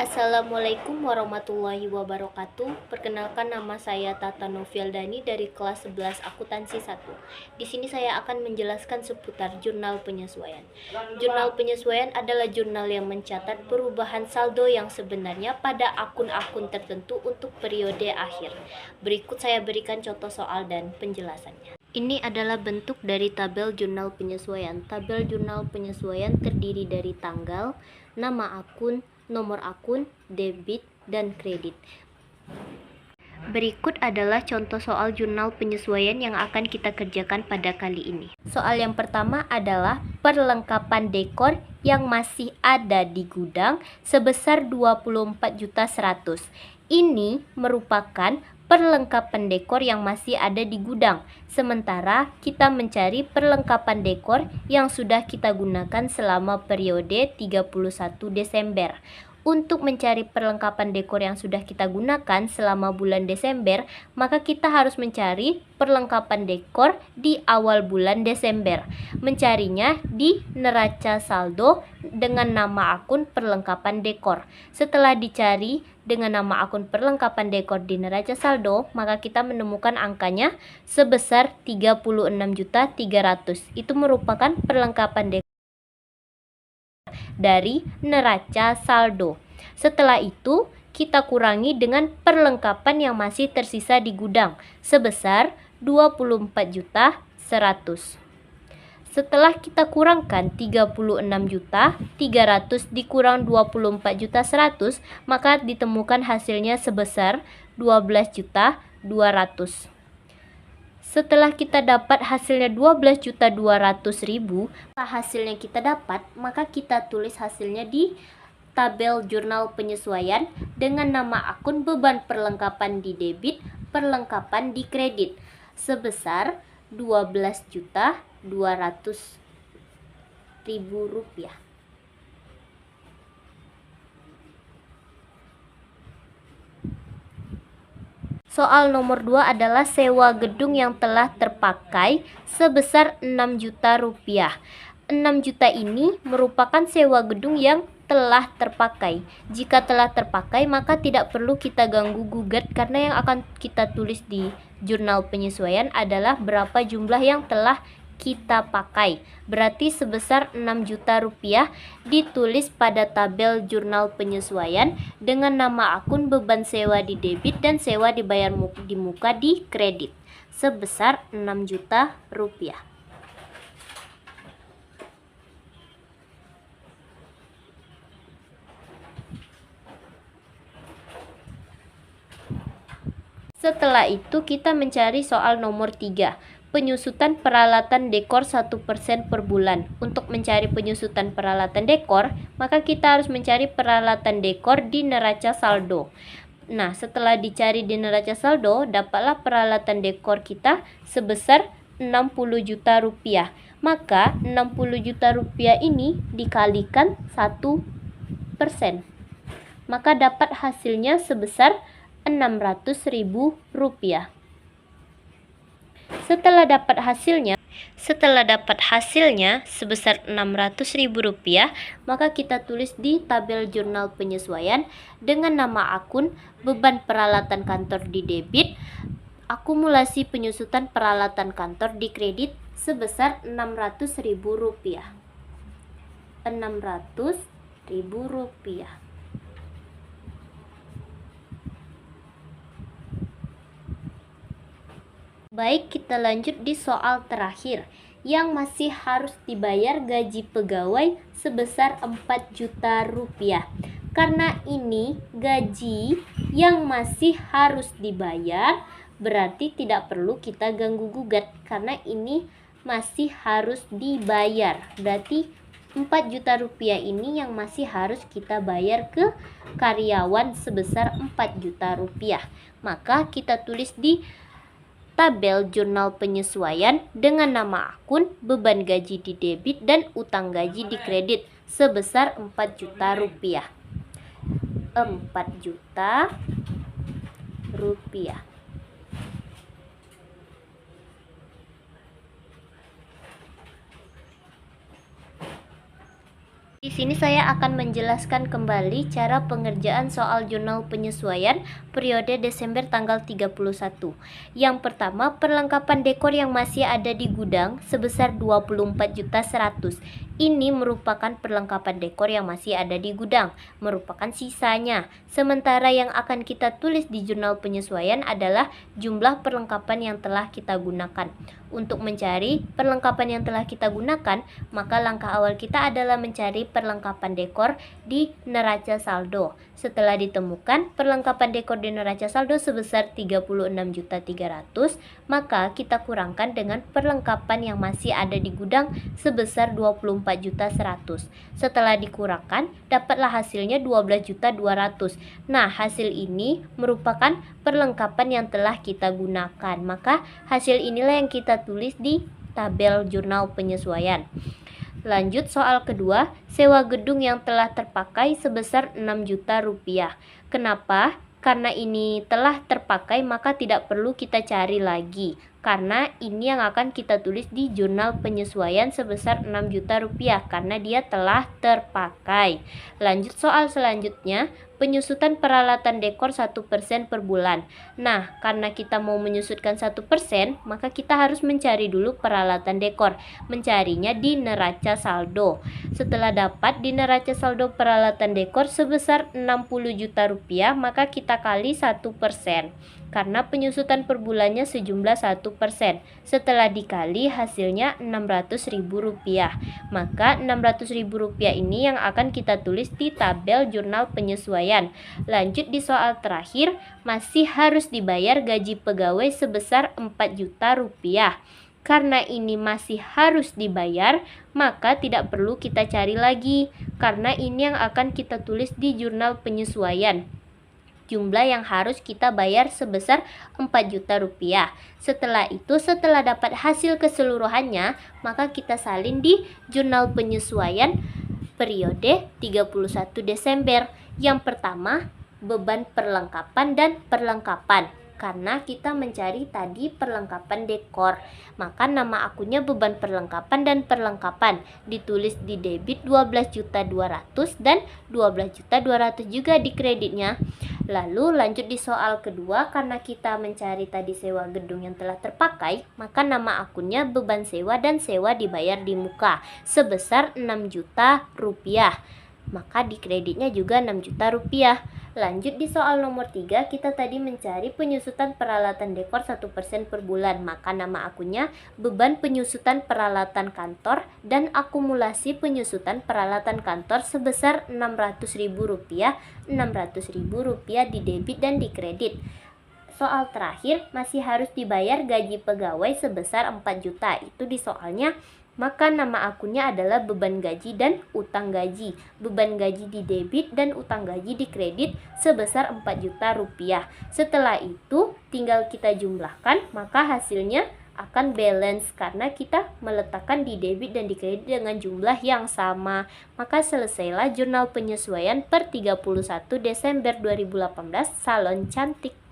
Assalamualaikum warahmatullahi wabarakatuh. Perkenalkan, nama saya Tata Novialdani dari kelas 11 akuntansi 1. Di sini saya akan menjelaskan seputar jurnal penyesuaian. Jurnal penyesuaian adalah jurnal yang mencatat perubahan saldo yang sebenarnya pada akun-akun tertentu untuk periode akhir. Berikut saya berikan contoh soal dan penjelasannya. Ini adalah bentuk dari tabel jurnal penyesuaian. Tabel jurnal penyesuaian terdiri dari tanggal, nama akun, nomor akun, debit, dan kredit. Berikut adalah contoh soal jurnal penyesuaian yang akan kita kerjakan pada kali ini. Soal yang pertama adalah perlengkapan dekor yang masih ada di gudang sebesar 24.100.000. Ini merupakan perlengkapan dekor yang masih ada di gudang. Sementara kita mencari perlengkapan dekor yang sudah kita gunakan selama periode 31 Desember. Untuk mencari perlengkapan dekor yang sudah kita gunakan selama bulan Desember, maka kita harus mencari perlengkapan dekor di awal bulan Desember. Mencarinya di neraca saldo dengan nama akun perlengkapan dekor. Setelah dicari dengan nama akun perlengkapan dekor di neraca saldo, maka kita menemukan angkanya sebesar 36.300.000. Itu merupakan perlengkapan dekor dari neraca saldo. Setelah itu, kita kurangi dengan perlengkapan yang masih tersisa di gudang sebesar 24.100.000. Setelah kita kurangkan 36.300.000 dikurang 24.100.000, maka ditemukan hasilnya sebesar 12.200.000. Setelah kita dapat hasilnya 12.200.000, hasilnya kita dapat, maka kita tulis hasilnya di tabel jurnal penyesuaian dengan nama akun beban perlengkapan di debit, perlengkapan di kredit sebesar 12.200.000 rupiah. Soal nomor 2 adalah sewa gedung yang telah terpakai sebesar 6 juta rupiah. 6 juta ini merupakan sewa gedung yang telah terpakai. Jika telah terpakai, maka tidak perlu kita ganggu gugat karena yang akan kita tulis di jurnal penyesuaian adalah berapa jumlah yang telah kita pakai. Berarti sebesar 6 juta rupiah ditulis pada tabel jurnal penyesuaian dengan nama akun beban sewa di debit dan sewa dibayar di muka di kredit sebesar 6 juta rupiah. Setelah itu kita mencari soal nomor 3. Penyusutan peralatan dekor 1% per bulan. Untuk mencari penyusutan peralatan dekor, maka kita harus mencari peralatan dekor di neraca saldo. Nah, setelah dicari di neraca saldo, dapatlah peralatan dekor kita sebesar 60 juta rupiah. Maka 60 juta rupiah ini dikalikan 1%. Maka dapat hasilnya sebesar 600.000 rupiah. Setelah dapat hasilnya sebesar 600.000 rupiah, maka kita tulis di tabel jurnal penyesuaian dengan nama akun beban peralatan kantor di debit, akumulasi penyusutan peralatan kantor di kredit sebesar 600.000 rupiah. 600.000 rupiah. Baik, kita lanjut di soal terakhir yang masih harus dibayar gaji pegawai sebesar 4 juta rupiah. Karena ini gaji yang masih harus dibayar, berarti tidak perlu kita ganggu gugat karena ini masih harus dibayar. Berarti 4 juta rupiah ini yang masih harus kita bayar ke karyawan sebesar 4 juta rupiah. Maka kita tulis di tabel jurnal penyesuaian dengan nama akun beban gaji di debit dan utang gaji di kredit sebesar 4 juta rupiah. 4 juta rupiah. Di sini saya akan menjelaskan kembali cara pengerjaan soal jurnal penyesuaian periode Desember tanggal 31. Yang pertama, perlengkapan dekor yang masih ada di gudang sebesar 24.100.000. Ini merupakan perlengkapan dekor yang masih ada di gudang, merupakan sisanya. Sementara yang akan kita tulis di jurnal penyesuaian adalah jumlah perlengkapan yang telah kita gunakan. Untuk mencari perlengkapan yang telah kita gunakan, maka langkah awal kita adalah mencari perlengkapan dekor di neraca saldo. Setelah ditemukan perlengkapan dekor di neraca saldo sebesar 36.300.000, maka kita kurangkan dengan perlengkapan yang masih ada di gudang sebesar 24.100.000. Setelah dikurangkan, dapatlah hasilnya 12.200.000. Nah, hasil ini merupakan perlengkapan yang telah kita gunakan. Maka hasil inilah yang kita tulis di tabel jurnal penyesuaian. Lanjut soal kedua, sewa gedung yang telah terpakai sebesar 6 juta rupiah. Kenapa? Karena ini telah terpakai maka tidak perlu kita cari lagi. Karena ini yang akan kita tulis di jurnal penyesuaian sebesar 6 juta rupiah karena dia telah terpakai. Lanjut soal selanjutnya, penyusutan peralatan dekor 1% per bulan. Nah, karena kita mau menyusutkan 1%, maka kita harus mencari dulu peralatan dekor. Mencarinya di neraca saldo. Setelah dapat di neraca saldo peralatan dekor sebesar 60 juta rupiah, maka kita kali 1%. Karena penyusutan per bulannya sejumlah 1%. Setelah dikali hasilnya Rp600.000. Maka Rp600.000 ini yang akan kita tulis di tabel jurnal penyesuaian. Lanjut di soal terakhir, masih harus dibayar gaji pegawai sebesar Rp4 juta. Karena ini masih harus dibayar, maka tidak perlu kita cari lagi. Karena ini yang akan kita tulis di jurnal penyesuaian. Jumlah yang harus kita bayar sebesar Rp4 juta. Setelah itu, setelah dapat hasil keseluruhannya, maka kita salin di jurnal penyesuaian periode 31 Desember. Yang pertama, beban perlengkapan dan perlengkapan. Karena kita mencari tadi perlengkapan dekor, maka nama akunnya beban perlengkapan dan perlengkapan. Ditulis di debit 12.200.000 dan 12.200.000 juga di kreditnya. Lalu lanjut di soal kedua, karena kita mencari tadi sewa gedung yang telah terpakai, maka nama akunnya beban sewa dan sewa dibayar di muka sebesar Rp6 juta. Maka di kreditnya juga Rp6 juta. Lanjut di soal nomor 3, kita tadi mencari penyusutan peralatan dekor 1% per bulan. Maka nama akunnya beban penyusutan peralatan kantor dan akumulasi penyusutan peralatan kantor sebesar Rp600.000. Rp600.000 di debit dan di kredit. Soal terakhir, masih harus dibayar gaji pegawai sebesar 4 juta. Itu di soalnya. Maka nama akunnya adalah beban gaji dan utang gaji. Beban gaji di debit dan utang gaji di kredit sebesar Rp4 juta. Setelah itu tinggal kita jumlahkan, maka hasilnya akan balance karena kita meletakkan di debit dan di kredit dengan jumlah yang sama. Maka selesailah jurnal penyesuaian per 31 Desember 2018 Salon Cantik.